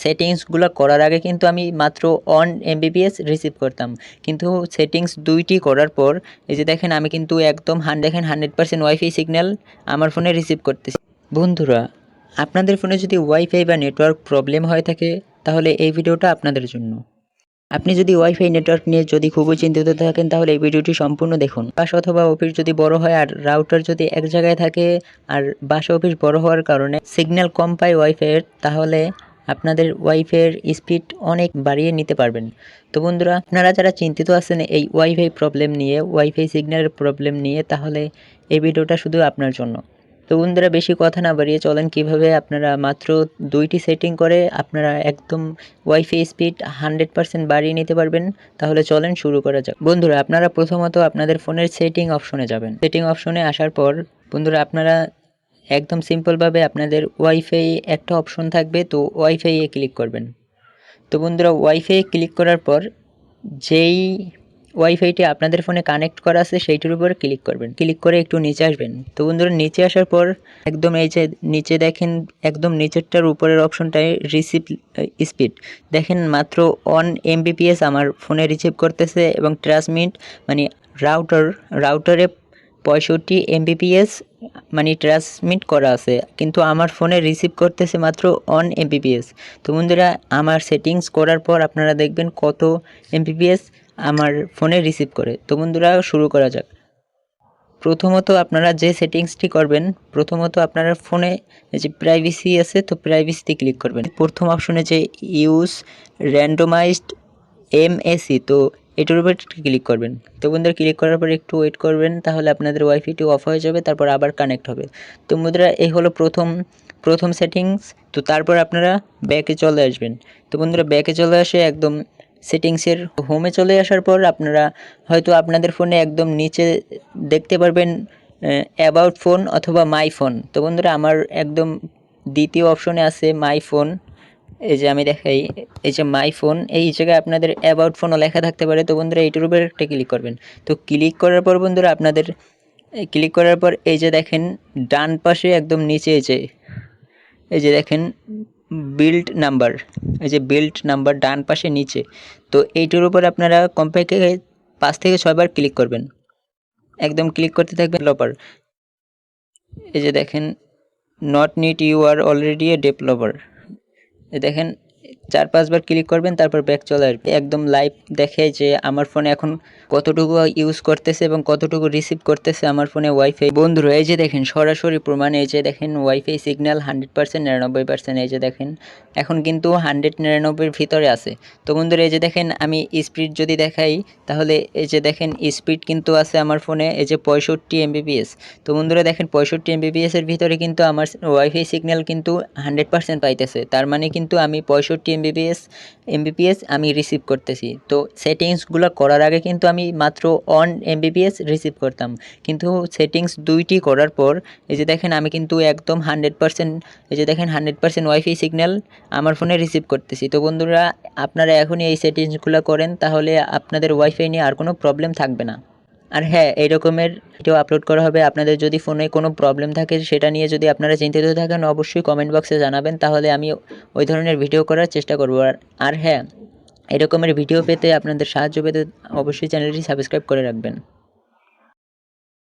সেটিংসগুলো করার আগে কিন্তু আমি মাত্র 1 এমবিপিএস রিসিভ করতাম, কিন্তু সেটিংস 2টি করার পর এই যে দেখেন আমি কিন্তু একদম 100% ওয়াইফাই সিগন্যাল আমার ফোনে রিসিভ করতেছি। বন্ধুরা, আপনাদের ফোনে যদি ওয়াইফাই বা নেটওয়ার্ক প্রবলেম হয়ে থাকে তাহলে এই ভিডিওটা আপনাদের জন্য। আপনি যদি ওয়াইফাই নেটওয়ার্ক নিয়ে যদি খুবই চিন্তিত থাকেন তাহলে এই ভিডিওটি সম্পূর্ণ দেখুন। বাসা অথবা অফিস যদি বড় হয় আর রাউটার যদি এক জায়গায় থাকে আর বাসা অফিস বড় হওয়ার কারণে সিগন্যাল কম পায় ওয়াইফাইয়ের, তাহলে আপনাদের ওয়াইফাইয়ের স্পিড অনেক বাড়িয়ে নিতে পারবেন। তো বন্ধুরা, আপনারা যারা চিন্তিত আছেন এই ওয়াইফাই প্রবলেম নিয়ে, ওয়াইফাই সিগন্যালের প্রবলেম নিয়ে, তাহলে এই ভিডিওটা শুধু আপনার জন্য। তো বন্ধুরা, বেশি কথা না বাড়িয়ে চলেন কিভাবে আপনারা মাত্র 2টি সেটিং করে আপনারা একদম ওয়াইফাই স্পিড 100% বাড়িয়ে নিতে পারবেন। তাহলে চলেন শুরু করা যাক। বন্ধুরা, আপনারা প্রথমত আপনাদের ফোনের সেটিং অপশনে যাবেন। সেটিং অপশনে আসার পর বন্ধুরা আপনারা একদম সিম্পলভাবে আপনাদের ওয়াইফাই একটা অপশন থাকবে, তো ওয়াইফাইয়ে ক্লিক করবেন। তো বন্ধুরা, ওয়াইফাইয়ে ক্লিক করার পর যেই ওয়াইফাইটি আপনাদের ফোনে কানেক্ট করা আছে সেইটির উপর ক্লিক করবেন। ক্লিক করে একটু নিচে আসবেন। তো বন্ধুরা, নিচে আসার পর একদম এই যে নিচে দেখেন, একদম নিচেরটার উপরের অপশনটায় রিসিভ স্পিড দেখেন মাত্র 1 এমবিপিএস আমার ফোনে রিসিভ করতেছে এবং ট্রান্সমিট মানে রাউটারে 65 এমবিপিএস মানে ট্রান্সমিট করা আছে, কিন্তু আমার ফোনে রিসিভ করতেছে মাত্র 1 এমবিপিএস। তো বন্ধুরা, আমার সেটিংস করার পর আপনারা দেখবেন কত এমবিপিএস আমার ফোনে রিসিভ করে। তো বন্ধুরা, শুরু করা যাক। প্রথমত আপনারা যে সেটিংসটি করবেন, প্রথমত আপনারা ফোনে যে প্রাইভেসি আছে, তো প্রাইভেসিতে ক্লিক করবেন। প্রথম অপশনে যে ইউজ র্যান্ডমাইজড এমএসি, তো এটার উপর ক্লিক করবেন। তো বন্ধুরা, ক্লিক করার পর একটু ওয়েট করবেন, তাহলে আপনাদের ওয়াইফাইটি অফ হয়ে যাবে, তারপর আবার কানেক্ট হবে। তো বন্ধুরা, এই হলো প্রথম সেটিংস। তো তারপর আপনারা ব্যাকে চলে আসবেন। তো বন্ধুরা, ব্যাকে চলে আসে একদম সেটিংসের হোমে চলে আসার পর আপনারা হয়তো আপনাদের ফোনে একদম নিচে দেখতে পারবেন অ্যাবাউট ফোন অথবা মাই ফোন। তো বন্ধুরা, আমার একদম দ্বিতীয় অপশনে আছে মাই ফোন। এই যে আমি দেখাই, এই যে মাই ফোন, এই জায়গায় আপনাদের অ্যাবাউট ফোনও লেখা থাকতে পারে। তো বন্ধুরা, এইটার উপর একটা ক্লিক করবেন। তো ক্লিক করার পর বন্ধুরা আপনাদের ক্লিক করার পর এই যে দেখেন ডান পাশে একদম নিচে এই যে দেখেন বিল্ড নাম্বার, এই যে বিল্ড নাম্বার ডান পাশে নিচে। তো এইটার উপর আপনারা কমপক্ষে 5 থেকে 6 বার ক্লিক করবেন। একদম ক্লিক করতে থাকবেন ডেভেলপার। এই যে দেখেন not need, you are already a developer. দেখেন 4-5 বার ক্লিক করবেন, তারপর ব্যাক চলে আসবে। একদম লাইভ দেখে যে আমার ফোনে এখন কতটুকু ইউজ করতেছে এবং কতটুকু রিসিভ করতেছে আমার ফোনে ওয়াইফাই। বন্ধুরা, এই যে দেখেন সরাসরি প্রমাণ, এই যে দেখেন ওয়াইফাই সিগন্যাল 100% 99%। এই যে দেখেন এখন কিন্তু 199-এর ভিতরে আছে। তো বন্ধুরা, এই যে দেখেন আমি স্পিড যদি দেখাই, তাহলে এই যে দেখেন স্পিড কিন্তু আছে আমার ফোনে এই যে 65 এমবিপিএস। তো বন্ধুরা দেখেন 65 এমবিপিএস এর ভিতরে কিন্তু আমার ওয়াইফাই সিগন্যাল কিন্তু 100% পাইতেছে। তার মানে কিন্তু আমি 65 এমবিপিএস আমি রিসিভ করতেছি। তো সেটিংসগুলো করার আগে কিন্তু আমি মাত্র 1 এমবিপিএস রিসিভ করতাম, কিন্তু সেটিংস 2টি করার পর এই যে দেখেন আমি কিন্তু একদম 100%, এই যে দেখেন 100% ওয়াইফাই সিগন্যাল আমার ফোনে রিসিভ করতেছি। তো বন্ধুরা, আপনারা এখনই এই সেটিংসগুলো করেন, তাহলে আপনাদের ওয়াইফাই নিয়ে আর কোনো প্রবলেম থাকবে না। আর হ্যাঁ, এই রকমের ভিডিও আপলোড করা হবে। আপনাদের যদি ফোনে কোনো প্রবলেম থাকে সেটা নিয়ে যদি আপনারা চিন্তিত থাকেন, অবশ্যই কমেন্ট বক্সে জানাবেন, তাহলে আমি ওই ধরনের ভিডিও করার চেষ্টা করব। আর হ্যাঁ, এই রকমের ভিডিও পেতে, আপনাদের সাহায্য পেতে অবশ্যই চ্যানেলটি সাবস্ক্রাইব করে রাখবেন।